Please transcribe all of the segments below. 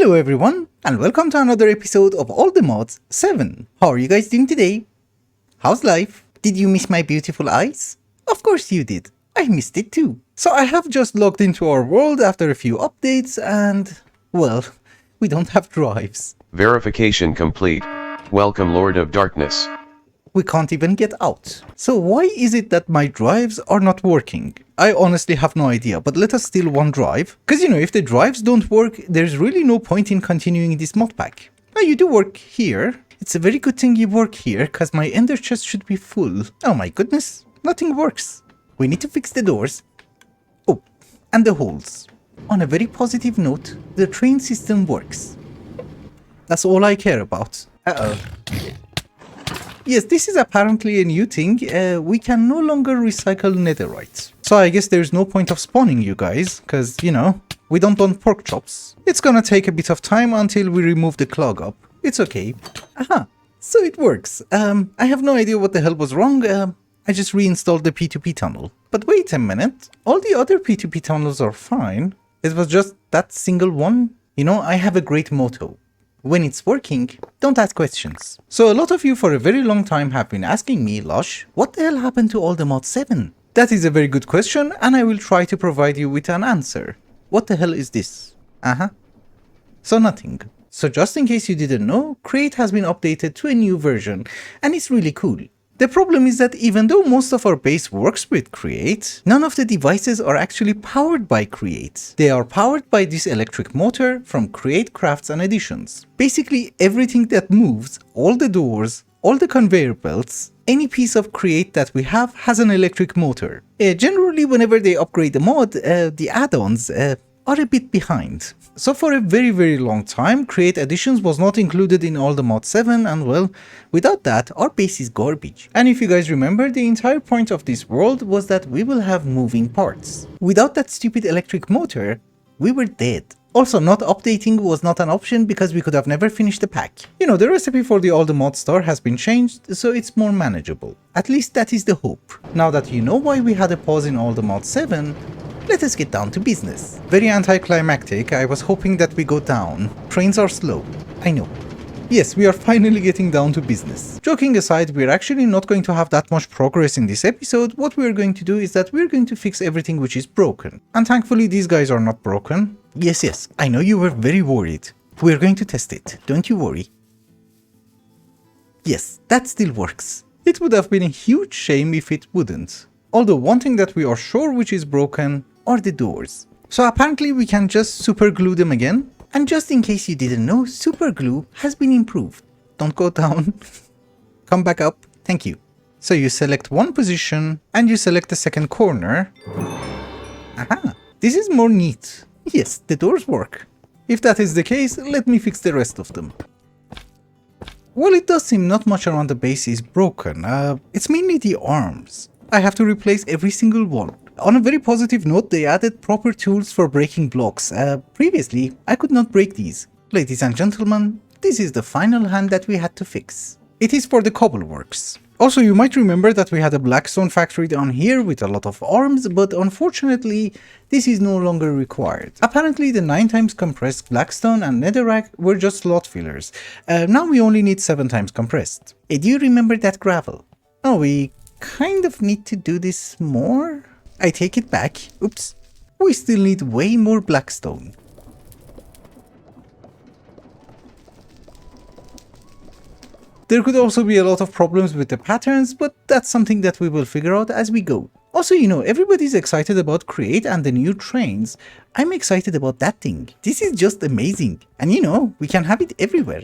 Hello everyone, and welcome to another episode of All the Mods 7. How are you guys doing today? How's life? Did you miss my beautiful eyes? Of course you did. I missed it too. So I have just logged into our world after a few updates and, well, we don't have drives. Verification complete. Welcome Lord of Darkness. We can't even get out. So why is it that my drives are not working? I honestly have no idea, but let us steal one drive. Cause if the drives don't work, there's really no point in continuing this mod pack. Now you do work here. It's a very good thing you work here, cause my ender chest should be full. Oh my goodness, nothing works. We need to fix the doors. Oh, and the holes. On a very positive note, the train system works. That's all I care about. Uh-oh. Yes, this is apparently a new thing. We can no longer recycle netherite. So I guess there's no point of spawning you guys, because, we don't want pork chops. It's gonna take a bit of time until we remove the clog up. It's okay. Aha, so it works. I have no idea what the hell was wrong. I just reinstalled the P2P tunnel. But wait a minute, all the other P2P tunnels are fine. It was just that single one. I have a great motto. When it's working, don't ask questions. So a lot of you for a very long time have been asking me, Lash, what the hell happened to all the mod 7? That is a very good question, and I will try to provide you with an answer. What the hell is this? So nothing. So just in case you didn't know, Create has been updated to a new version, and it's really cool. The problem is that even though most of our base works with Create, none of the devices are actually powered by Create. They are powered by this electric motor from Create Crafts and Additions. Basically everything that moves, all the doors, all the conveyor belts, any piece of Create that we have has an electric motor. Generally whenever they upgrade the mod, the add-ons are a bit behind. So for a very very long time, Create Additions was not included in all the mod 7 and well, without that our base is garbage. And if you guys remember, the entire point of this world was that we will have moving parts. Without that stupid electric motor, we were dead. Also, not updating was not an option because we could have never finished the pack. The recipe for the All the Mod star has been changed, so it's more manageable. At least that is the hope. Now that you know why we had a pause in All the Mod 7, let us get down to business. Very anticlimactic. I was hoping that we go down. Trains are slow. I know. Yes, we are finally getting down to business. Joking aside, we're actually not going to have that much progress in this episode. What we're going to do is that we're going to fix everything which is broken. And thankfully these guys are not broken. Yes, I know you were very worried. We're going to test it, don't you worry. Yes, that still works. It would have been a huge shame if it wouldn't. Although one thing that we are sure which is broken are the doors. So apparently we can just super glue them again. And just in case you didn't know, super glue has been improved. Don't go down. Come back up. Thank you. So you select one position and you select the second corner. Aha, this is more neat. Yes, the doors work. If that is the case, let me fix the rest of them. Well, it does seem not much around the base is broken. It's mainly the arms. I have to replace every single one. On a very positive note, they added proper tools for breaking blocks. Previously, I could not break these. Ladies and gentlemen, this is the final hand that we had to fix. It is for the cobble works. Also, you might remember that we had a blackstone factory down here with a lot of arms, but unfortunately, this is no longer required. Apparently, the 9 times compressed blackstone and netherrack were just slot fillers. Now we only need 7 times compressed. Do you remember that gravel? Oh, we kind of need to do this more? I take it back. Oops. We still need way more blackstone. There could also be a lot of problems with the patterns, but that's something that we will figure out as we go. Also, everybody's excited about Create and the new trains. I'm excited about that thing. This is just amazing. And we can have it everywhere.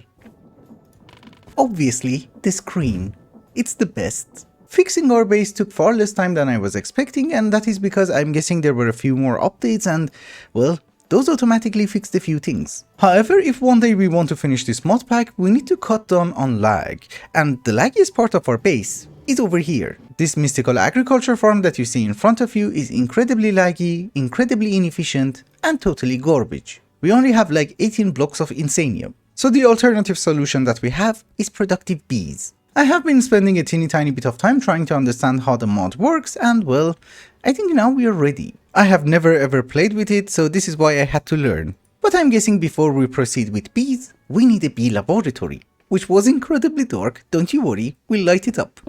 Obviously, the screen. It's the best. Fixing our base took far less time than I was expecting, and that is because I'm guessing there were a few more updates and, well, those automatically fixed a few things. However, if one day we want to finish this mod pack, we need to cut down on lag, and the laggiest part of our base is over here. This mystical agriculture farm that you see in front of you is incredibly laggy, incredibly inefficient, and totally garbage. We only have like 18 blocks of insanium. So the alternative solution that we have is productive bees. I have been spending a teeny tiny bit of time trying to understand how the mod works, and well, I think now we are ready. I have never ever played with it, so this is why I had to learn. But I'm guessing before we proceed with bees, we need a bee laboratory, which was incredibly dark. Don't you worry, we'll light it up.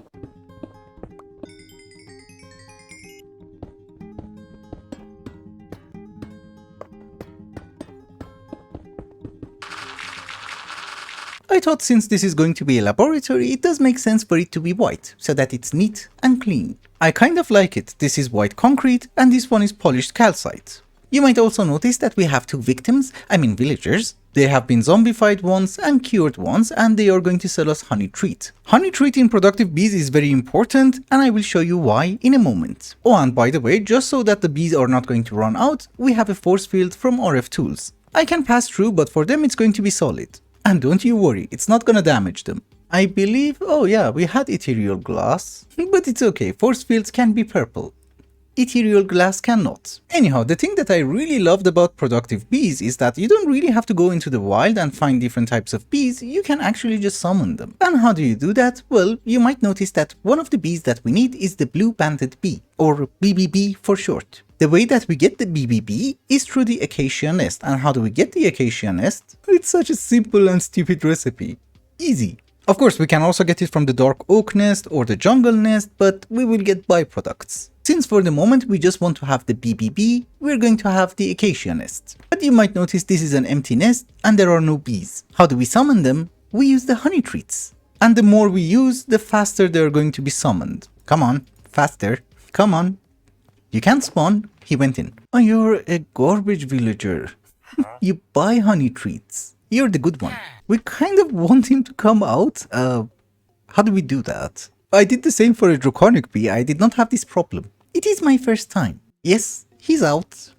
I thought since this is going to be a laboratory, it does make sense for it to be white, so that it's neat and clean. I kind of like it. This is white concrete and this one is polished calcite. You might also notice that we have two villagers. They have been zombified once and cured once, and they are going to sell us honey treat. Honey treat in productive bees is very important, and I will show you why in a moment. Oh, and by the way, just so that the bees are not going to run out, we have a force field from RF tools. I can pass through, but for them it's going to be solid. And don't you worry, it's not gonna damage them. I believe, oh yeah, we had ethereal glass, but it's okay, force fields can be purple. Ethereal glass cannot. Anyhow, the thing that I really loved about productive bees is that you don't really have to go into the wild and find different types of bees, you can actually just summon them. And how do you do that? Well, you might notice that one of the bees that we need is the blue banded bee, or BBB for short. The way that we get the BBB is through the acacia nest. And how do we get the acacia nest? It's such a simple and stupid recipe. Easy. Of course, we can also get it from the dark oak nest or the jungle nest, but we will get byproducts. Since for the moment we just want to have the BBB, we're going to have the acacia nest. But you might notice this is an empty nest and there are no bees. How do we summon them? We use the honey treats. And the more we use, the faster they're going to be summoned. Come on, faster. Come on. You can't spawn. He went in. Oh, you're a garbage villager. You buy honey treats. You're the good one. We kind of want him to come out. How do we do that? I did the same for a draconic bee. I did not have this problem. It is my first time. Yes, he's out.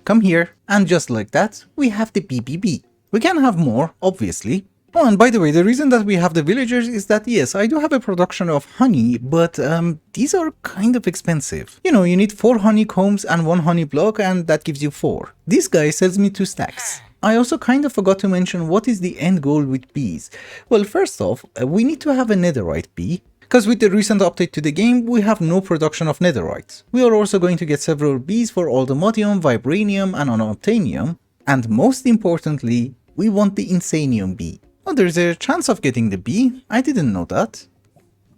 Come here. And just like that, we have the BBB. We can have more, obviously. Oh, and by the way, the reason that we have the villagers is that, yes, I do have a production of honey, but these are kind of expensive. You know, you need 4 honeycombs and 1 honey block, and that gives you 4. This guy sells me 2 stacks. I also kind of forgot to mention what is the end goal with bees. Well, first off, we need to have a netherite bee, because with the recent update to the game, we have no production of netherite. We are also going to get several bees for aldemodium, vibranium, and unobtainium, and most importantly, we want the insanium bee. Oh, there's a chance of getting the bee. I didn't know that.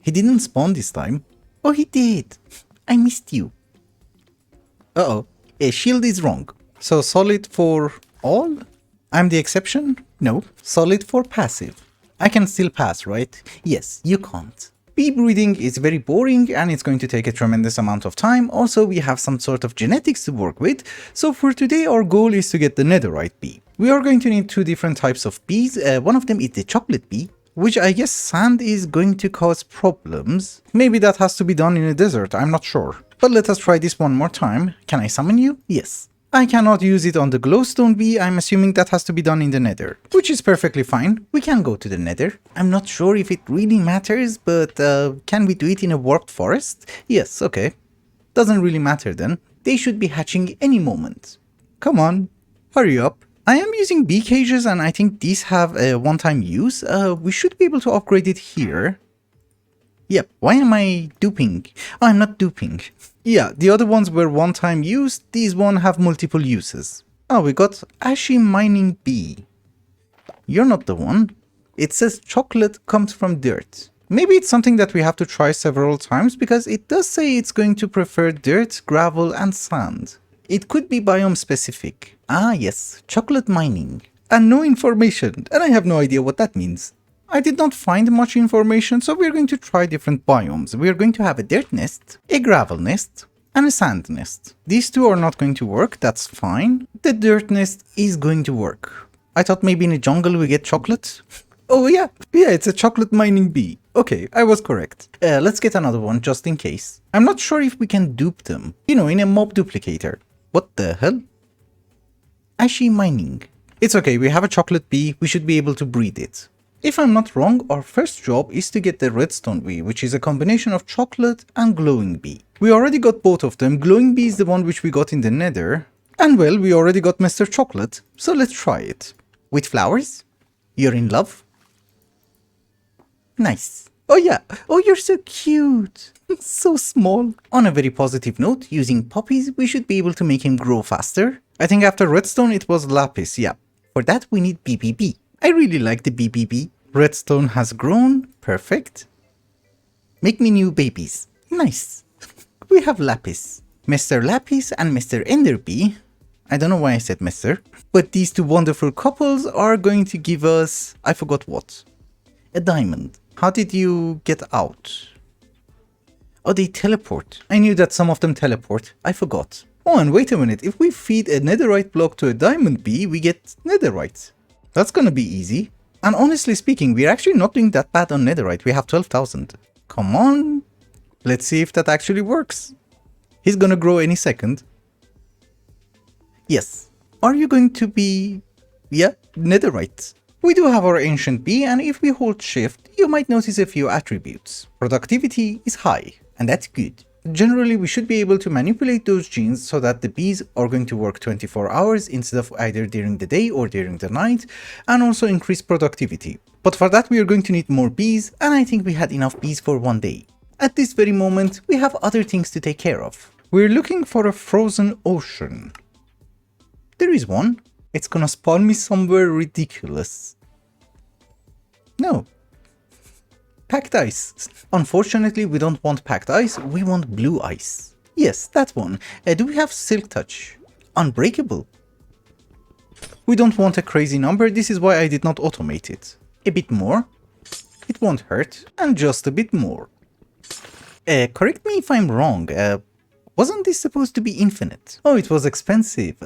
He didn't spawn this time. Oh, he did. I missed you. Uh-oh. A shield is wrong. So solid for all? I'm the exception? No. Solid for passive. I can still pass, right? Yes, you can't. Bee breeding is very boring and it's going to take a tremendous amount of time. Also, we have some sort of genetics to work with. So for today, our goal is to get the netherite bee. We are going to need 2 different types of bees. One of them is the chocolate bee, which I guess sand is going to cause problems. Maybe that has to be done in a desert, I'm not sure. But let us try this one more time. Can I summon you? Yes. I cannot use it on the glowstone bee, I'm assuming that has to be done in the nether. Which is perfectly fine, we can go to the nether. I'm not sure if it really matters, but can we do it in a warped forest? Yes, okay. Doesn't really matter then. They should be hatching any moment. Come on, hurry up. I am using bee cages and I think these have a one-time use. We should be able to upgrade it here. Yep, why am I duping? Oh, I'm not duping. Yeah, the other ones were one-time use, these one have multiple uses. Oh, we got Ashy Mining Bee. You're not the one. It says chocolate comes from dirt. Maybe it's something that we have to try several times because it does say it's going to prefer dirt, gravel and sand. It could be biome specific. Ah yes, chocolate mining. And no information, and I have no idea what that means. I did not find much information, so we're going to try different biomes. We're going to have a dirt nest, a gravel nest, and a sand nest. These 2 are not going to work, that's fine. The dirt nest is going to work. I thought maybe in a jungle we get chocolate. Oh yeah, it's a chocolate mining bee. Okay, I was correct. Let's get another one just in case. I'm not sure if we can dupe them. You know, in a mob duplicator. What the hell? Ashy mining. It's okay, we have a chocolate bee, we should be able to breed it. If I'm not wrong, our first job is to get the redstone bee, which is a combination of chocolate and glowing bee. We already got both of them. Glowing bee is the one which we got in the nether. And well, we already got Mr. Chocolate, so let's try it. With flowers? You're in love? Nice. Oh yeah, oh you're so cute. So small. On a very positive note, using poppies, we should be able to make him grow faster. I think after redstone it was lapis, yeah. For that we need BBB. I really like the BBB. Redstone has grown, perfect. Make me new babies. Nice. We have lapis. Mr. Lapis and Mr. Enderby. I don't know why I said Mr. But these two wonderful couples are going to give us, I forgot what. A diamond. How did you get out? Oh, they teleport. I knew that some of them teleport. I forgot. Oh, and wait a minute. If we feed a netherite block to a diamond bee, we get netherite. That's gonna be easy. And honestly speaking, we're actually not doing that bad on netherite. We have 12,000. Come on. Let's see if that actually works. He's gonna grow any second. Yes. Are you going to be... yeah, netherite. We do have our ancient bee, and if we hold shift, you might notice a few attributes. Productivity is high, and that's good. Generally, we should be able to manipulate those genes so that the bees are going to work 24 hours instead of either during the day or during the night, and also increase productivity. But for that we are going to need more bees, and I think we had enough bees for one day. At this very moment, we have other things to take care of. We're looking for a frozen ocean. There is one. It's gonna spawn me somewhere ridiculous. No. Packed ice. Unfortunately, we don't want packed ice, we want blue ice. Yes, that one. Do we have silk touch? Unbreakable. We don't want a crazy number, this is why I did not automate it. A bit more. It won't hurt. And just a bit more. Correct me if I'm wrong. Wasn't this supposed to be infinite? Oh, it was expensive.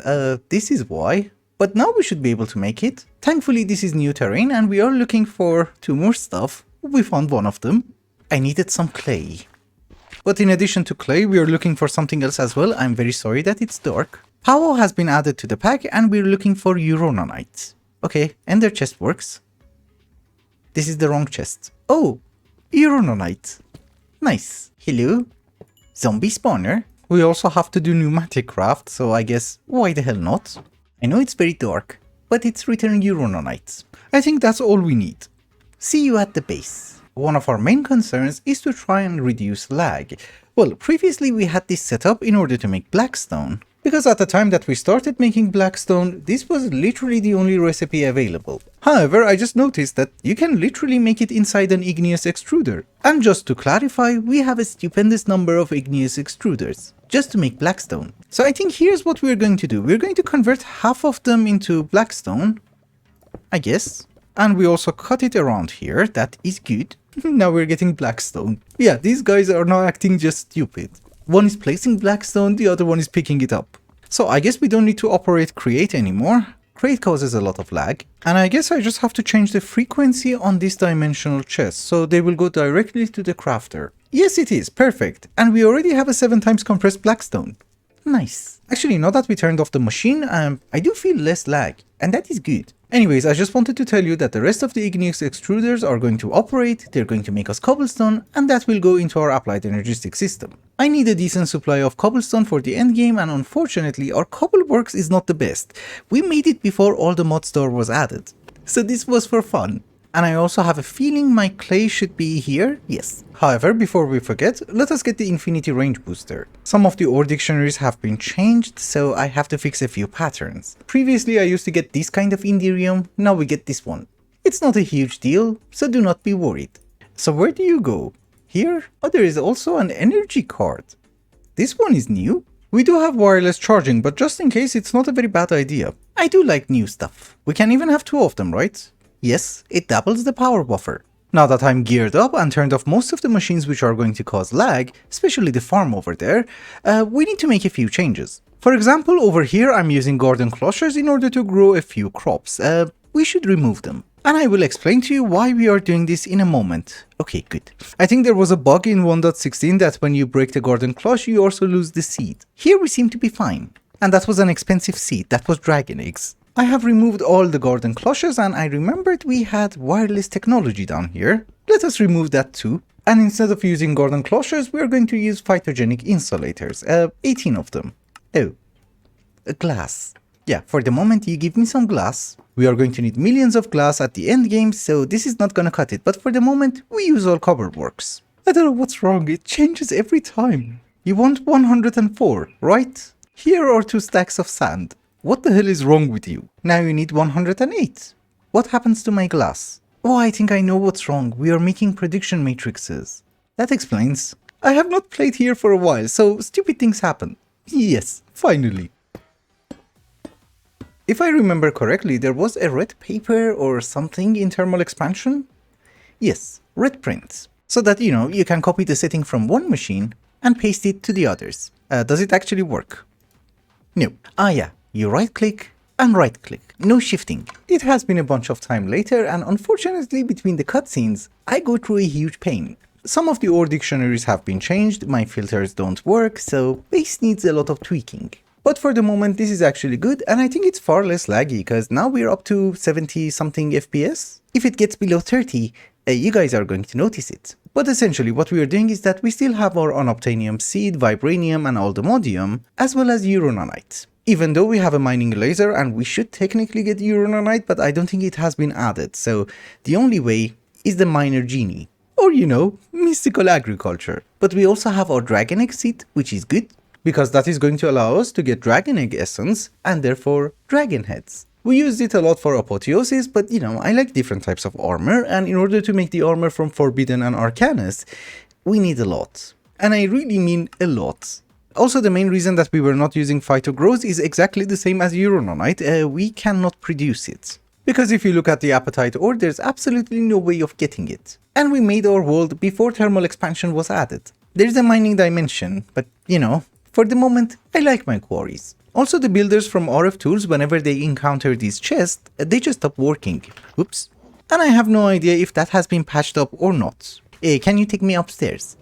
This is why. But now we should be able to make it. Thankfully, this is new terrain and we are looking for 2 more stuff. We found one of them. I needed some clay. But in addition to clay, we are looking for something else as well. I'm very sorry that it's dark. Power has been added to the pack and we're looking for uranite. Okay, ender chest works. This is the wrong chest. Oh, uranite. Nice. Hello. Zombie spawner. We also have to do pneumatic craft, so I guess why the hell not? I know it's very dark, but it's written uranite. I think that's all we need. See you at the base. One of our main concerns is to try and reduce lag. Well, previously we had this set up in order to make blackstone, because at the time that we started making blackstone, this was literally the only recipe available. However, I just noticed that you can literally make it inside an igneous extruder. And just to clarify, we have a stupendous number of igneous extruders, just to make blackstone. So I think here's what we're going to do. We're going to convert half of them into blackstone, I guess. And we also cut it around here, that is good. Now we're getting blackstone. Yeah, these guys are not acting just stupid. One is placing blackstone, the other one is picking it up. So I guess we don't need to operate create anymore. Create causes a lot of lag. And I guess I just have to change the frequency on this dimensional chest, so they will go directly to the crafter. Yes, it is, perfect. And we already have a 7 times compressed blackstone. Nice. Actually, now that we turned off the machine, I do feel less lag, and that is good. Anyways, I just wanted to tell you that the rest of the igneous extruders are going to operate, they're going to make us cobblestone, and that will go into our applied energistic system. I need a decent supply of cobblestone for the endgame, and unfortunately our cobbleworks is not the best. We made it before all the mod store was added. So this was for fun. And I also have a feeling my clay should be here, yes. However, before we forget, let us get the infinity range booster. Some of the ore dictionaries have been changed, so I have to fix a few patterns. Previously I used to get this kind of indirium, now we get this one. It's not a huge deal, so do not be worried. So where do you go? Here? Oh, there is also an energy card. This one is new. We do have wireless charging, but just in case it's not a very bad idea. I do like new stuff. We can even have 2 of them, right? Yes, it doubles the power buffer. Now that I'm geared up and turned off most of the machines which are going to cause lag, especially the farm over there, we need to make a few changes. For example, over here I'm using garden clochers in order to grow a few crops. We should remove them. And I will explain to you why we are doing this in a moment. Okay, good. I think there was a bug in 1.16 that when you break the garden cloche you also lose the seed. Here we seem to be fine. And that was an expensive seed, that was dragon eggs. I have removed all the garden cloches and I remembered we had wireless technology down here. Let us remove that too. And instead of using garden cloches, we are going to use phytogenic insulators. 18 of them. Oh, a glass. Yeah, for the moment you give me some glass. We are going to need millions of glass at the end game, so this is not gonna cut it. But for the moment, we use all cobbleworks. I don't know what's wrong, it changes every time. You want 104, right? Here are 2 stacks of sand. What the hell is wrong with you? Now you need 108. What happens to my glass? Oh, I think I know what's wrong. We are making prediction matrices. That explains. I have not played here for a while, so stupid things happen. Yes, finally. If I remember correctly, there was a red paper or something in thermal expansion? Yes, red prints. So that, you can copy the setting from one machine and paste it to the others. Does it actually work? No. Ah yeah, you right click and right click. No shifting. It has been a bunch of time later, and unfortunately between the cutscenes, I go through a huge pain. Some of the ore dictionaries have been changed, my filters don't work, so base needs a lot of tweaking. But for the moment this is actually good, and I think it's far less laggy because now we're up to 70 something FPS. If it gets below 30, you guys are going to notice it. But essentially what we are doing is that we still have our unobtainium seed, vibranium and aldemodium, as well as uranite. Even though we have a mining laser and we should technically get uranite, but I don't think it has been added, so the only way is the miner genie. Or mystical agriculture. But we also have our dragon egg seed, which is good, because that is going to allow us to get dragon egg essence and therefore dragon heads. We used it a lot for apotheosis, but I like different types of armor, and in order to make the armor from Forbidden and Arcanus, we need a lot. And I really mean a lot. Also, the main reason that we were not using phytogrows is exactly the same as uranite. We cannot produce it. Because if you look at the apatite ore, there's absolutely no way of getting it. And we made our world before thermal expansion was added. There's a mining dimension, but for the moment, I like my quarries. Also, the builders from RF Tools, whenever they encounter these chests, they just stop working. Oops. And I have no idea if that has been patched up or not. Can you take me upstairs?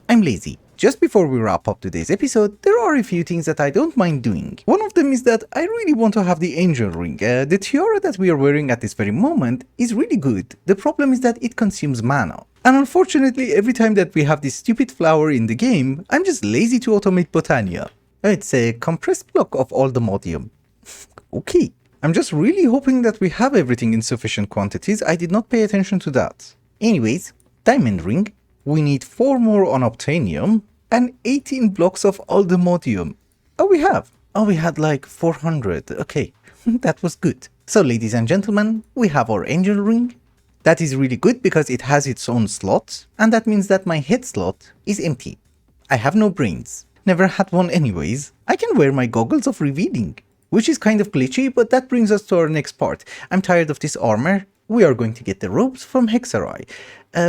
I'm lazy. Just before we wrap up today's episode, there are a few things that I don't mind doing. One of them is that I really want to have the angel ring. The tiara that we are wearing at this very moment is really good. The problem is that it consumes mana. And unfortunately, every time that we have this stupid flower in the game, I'm just lazy to automate Botania. It's a compressed block of aldemodium. Okay. I'm just really hoping that we have everything in sufficient quantities. I did not pay attention to that. Anyways, diamond ring. We need 4 more unobtainium and 18 blocks of aldemodium. Oh, we have. Oh, we had like 400. Okay, that was good. So, ladies and gentlemen, we have our angel ring. That is really good because it has its own slot, and that means that my head slot is empty. I have no brains. Never had one anyways. I can wear my goggles of revealing, which is kind of glitchy, but that brings us to our next part. I'm tired of this armor. We are going to get the robes from Hexarai.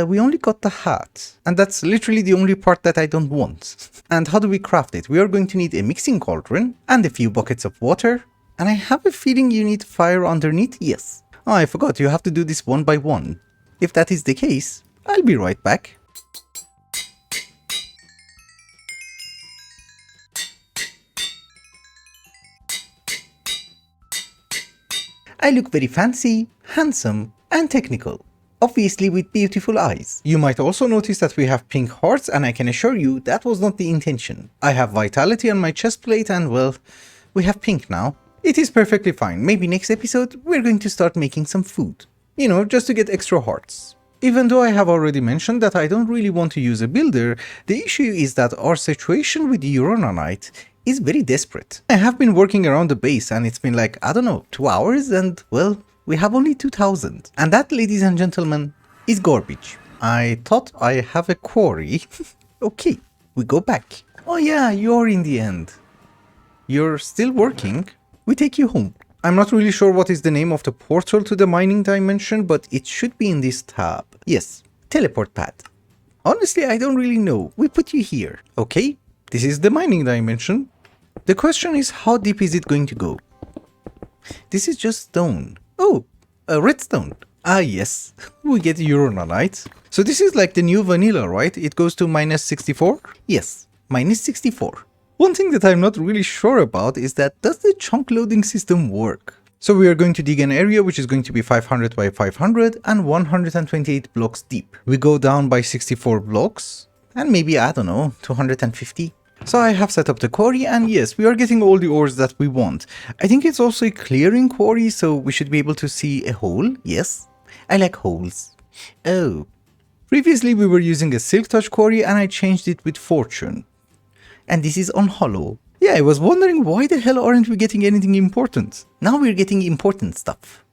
We only got the hat, and that's literally the only part that I don't want. And how do we craft it? We are going to need a mixing cauldron and a few buckets of water. And I have a feeling you need fire underneath. Yes. Oh, I forgot, you have to do this one by one. If that is the case, I'll be right back. I look very fancy, handsome, and technical. Obviously with beautiful eyes. You might also notice that we have pink hearts, and I can assure you that was not the intention. I have vitality on my chest plate and well, we have pink now. It is perfectly fine. Maybe next episode we're going to start making some food. Just to get extra hearts. Even though I have already mentioned that I don't really want to use a builder, the issue is that our situation with uranite is very desperate. I have been working around the base and it's been like, I don't know, 2 hours and well, we have only 2000. And that, ladies and gentlemen, is garbage. I thought I have a quarry. Okay, we go back. Oh yeah, you're in the end. You're still working. We take you home. I'm not really sure what is the name of the portal to the mining dimension, but it should be in this tab. Yes, teleport pad. Honestly, I don't really know. We put you here. Okay, this is the mining dimension. The question is, how deep is it going to go? This is just stone. Oh, a redstone. Ah yes, we get uranite. So this is like the new vanilla, right? It goes to minus 64? Yes, minus 64. One thing that I'm not really sure about is that does the chunk loading system work? So we are going to dig an area which is going to be 500 by 500 and 128 blocks deep. We go down by 64 blocks and maybe, I don't know, 250. So I have set up the quarry and yes, we are getting all the ores that we want. I think it's also a clearing quarry, so we should be able to see a hole. Yes, I like holes. Oh, previously we were using a silk touch quarry and I changed it with fortune. And this is on hollow. Yeah, I was wondering why the hell aren't we getting anything important? Now we're getting important stuff.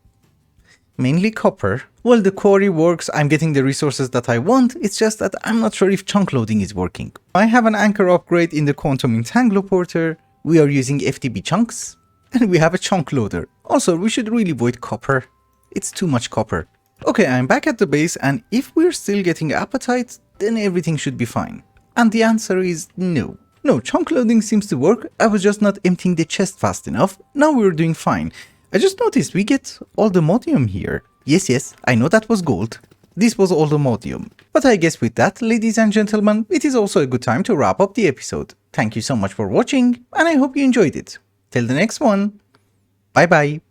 Mainly copper. Well, the quarry works, I'm getting the resources that I want, it's just that I'm not sure if chunk loading is working. I have an anchor upgrade in the quantum entangloporter, we are using FTB chunks, and we have a chunk loader. Also, we should really avoid copper. It's too much copper. Okay, I'm back at the base, and if we're still getting appetite, then everything should be fine. And the answer is no. No, chunk loading seems to work, I was just not emptying the chest fast enough, now we're doing fine. I just noticed we get all the modium here. Yes, I know that was gold. This was all the modium. But I guess with that, ladies and gentlemen, it is also a good time to wrap up the episode. Thank you so much for watching, and I hope you enjoyed it. Till the next one, bye bye.